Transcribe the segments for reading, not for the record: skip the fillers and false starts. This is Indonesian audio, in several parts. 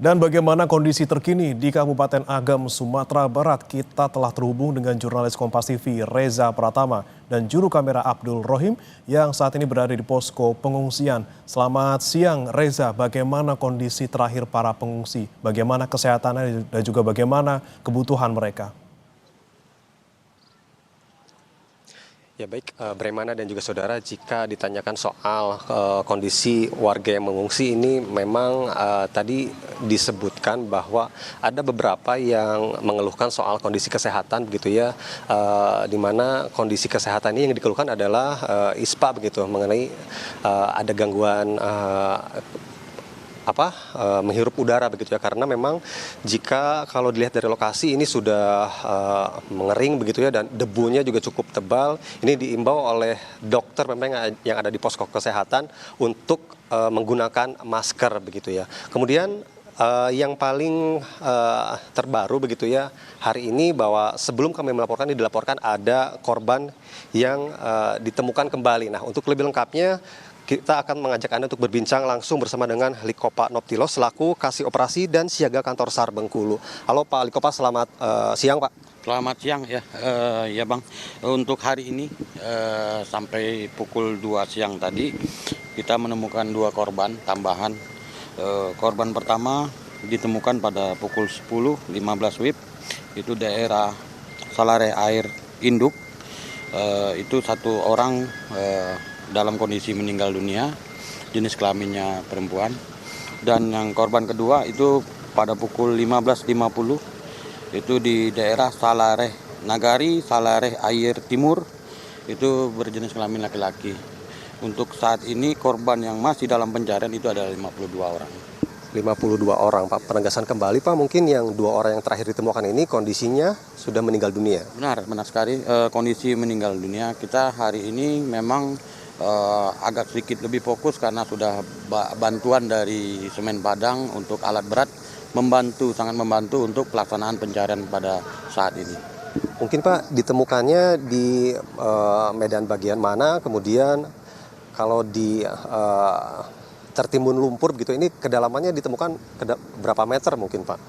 Dan bagaimana kondisi terkini di Kabupaten Agam, Sumatera Barat? Kita telah terhubung dengan jurnalis Kompas TV Reza Pratama dan juru kamera Abdul Rohim yang saat ini berada di posko pengungsian. Selamat siang Reza, bagaimana kondisi terakhir para pengungsi? Bagaimana kesehatannya dan juga bagaimana kebutuhan mereka? Ya baik, Bremana dan juga saudara, jika ditanyakan soal kondisi warga yang mengungsi ini memang tadi disebutkan bahwa ada beberapa yang mengeluhkan soal kondisi kesehatan begitu ya, di mana kondisi kesehatan ini yang dikeluhkan adalah ISPA begitu, mengenai ada gangguan menghirup udara begitu ya, karena memang jika kalau dilihat dari lokasi ini sudah mengering begitu ya, dan debunya juga cukup tebal. Ini diimbau oleh dokter memang yang ada di posko kesehatan untuk menggunakan masker begitu ya. Kemudian yang paling terbaru begitu ya hari ini, bahwa sebelum kami melaporkan, dilaporkan ada korban yang ditemukan kembali. Nah, untuk lebih lengkapnya kita akan mengajak Anda untuk berbincang langsung bersama dengan Likopa Noptilos selaku Kasih Operasi dan Siaga Kantor SAR Bengkulu. Halo Pak Likopa, selamat siang Pak. Selamat siang ya, ya Bang. Untuk hari ini sampai pukul 2 siang tadi kita menemukan 2 korban tambahan. Korban pertama ditemukan pada pukul 10.15 WIB, itu daerah Salare Air Induk. Itu 1 orang dalam kondisi meninggal dunia, jenis kelaminnya perempuan. Dan yang korban kedua itu pada pukul 15.50, itu di daerah Salare Nagari, Salare Air Timur, itu berjenis kelamin laki-laki. Untuk saat ini korban yang masih dalam pencarian itu adalah 52 orang. 52 orang Pak, penegasan kembali Pak, mungkin yang 2 orang yang terakhir ditemukan ini kondisinya sudah meninggal dunia. Benar sekali, kondisi meninggal dunia. Kita hari ini memang agak sedikit lebih fokus karena sudah bantuan dari Semen Padang untuk alat berat sangat membantu untuk pelaksanaan pencarian pada saat ini. Mungkin Pak, ditemukannya di medan bagian mana, kemudian kalau di tertimbun lumpur begitu, ini kedalamannya ditemukan berapa meter mungkin Pak?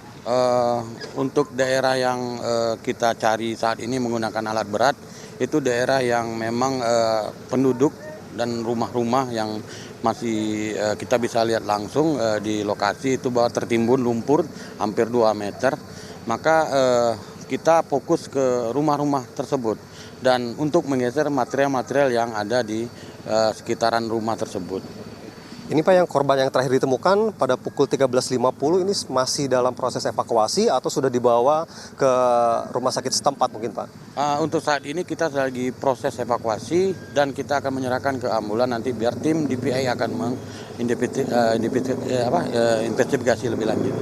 Untuk daerah yang kita cari saat ini menggunakan alat berat, itu daerah yang memang penduduk dan rumah-rumah yang masih kita bisa lihat langsung di lokasi itu bahwa tertimbun lumpur hampir 2 meter. Maka kita fokus ke rumah-rumah tersebut dan untuk menggeser material-material yang ada di sekitaran rumah tersebut. Ini Pak, yang korban yang terakhir ditemukan pada pukul 13.50 ini masih dalam proses evakuasi atau sudah dibawa ke rumah sakit setempat mungkin Pak? Untuk saat ini kita lagi proses evakuasi dan kita akan menyerahkan ke ambulan nanti biar tim DPI akan investigasi lebih lanjut.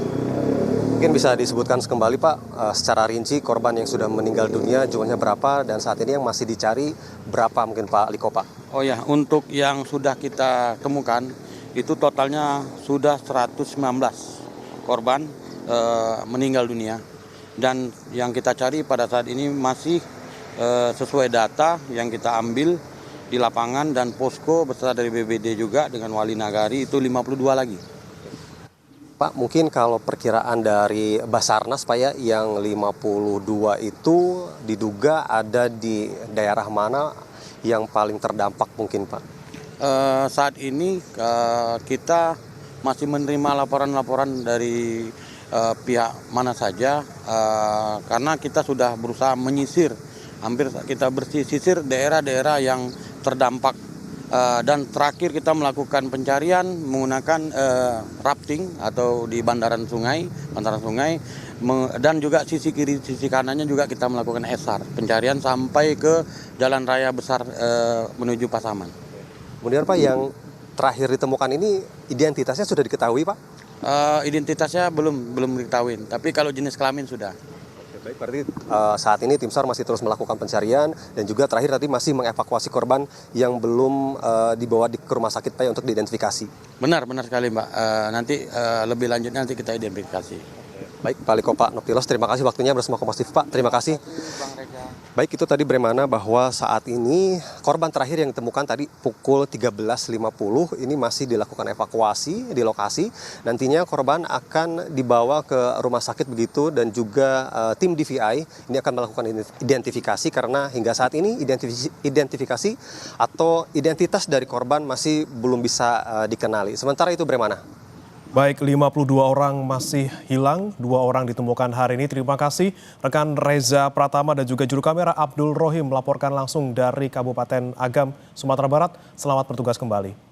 Mungkin bisa disebutkan kembali Pak, secara rinci korban yang sudah meninggal dunia jumlahnya berapa, dan saat ini yang masih dicari berapa mungkin Pak Likopa? Oh ya, untuk yang sudah kita temukan itu totalnya sudah 119 korban meninggal dunia, dan yang kita cari pada saat ini masih sesuai data yang kita ambil di lapangan dan posko beserta dari BBD juga dengan Wali Nagari itu 52 lagi. Pak, mungkin kalau perkiraan dari Basarnas Pak ya, yang 52 itu diduga ada di daerah mana yang paling terdampak mungkin Pak? Saat ini kita masih menerima laporan-laporan dari pihak mana saja, karena kita sudah berusaha menyisir, hampir kita bersisir daerah-daerah yang terdampak. Dan terakhir kita melakukan pencarian menggunakan rafting atau di bantaran sungai, dan juga sisi kiri, sisi kanannya juga kita melakukan SAR, pencarian sampai ke jalan raya besar menuju Pasaman. Kemudian Pak, yang terakhir ditemukan ini identitasnya sudah diketahui Pak? Identitasnya belum diketahui, tapi kalau jenis kelamin sudah. Baik, berarti saat ini tim SAR masih terus melakukan pencarian dan juga terakhir tadi masih mengevakuasi korban yang belum dibawa ke rumah sakit Pak untuk diidentifikasi. Benar sekali Mbak. Nanti lebih lanjutnya nanti kita identifikasi. Baik, Pak Likopa Noptilos, terima kasih waktunya bersama Kompas TV Pak. Terima kasih. Bang Reza. Baik, itu tadi Bremana bahwa saat ini korban terakhir yang ditemukan tadi pukul 13.50 ini masih dilakukan evakuasi di lokasi. Nantinya korban akan dibawa ke rumah sakit begitu dan juga tim DVI ini akan melakukan identifikasi karena hingga saat ini identifikasi atau identitas dari korban masih belum bisa dikenali. Sementara itu Bremana. Baik, 52 orang masih hilang, 2 orang ditemukan hari ini. Terima kasih rekan Reza Pratama dan juga juru kamera Abdul Rohim melaporkan langsung dari Kabupaten Agam, Sumatera Barat. Selamat bertugas kembali.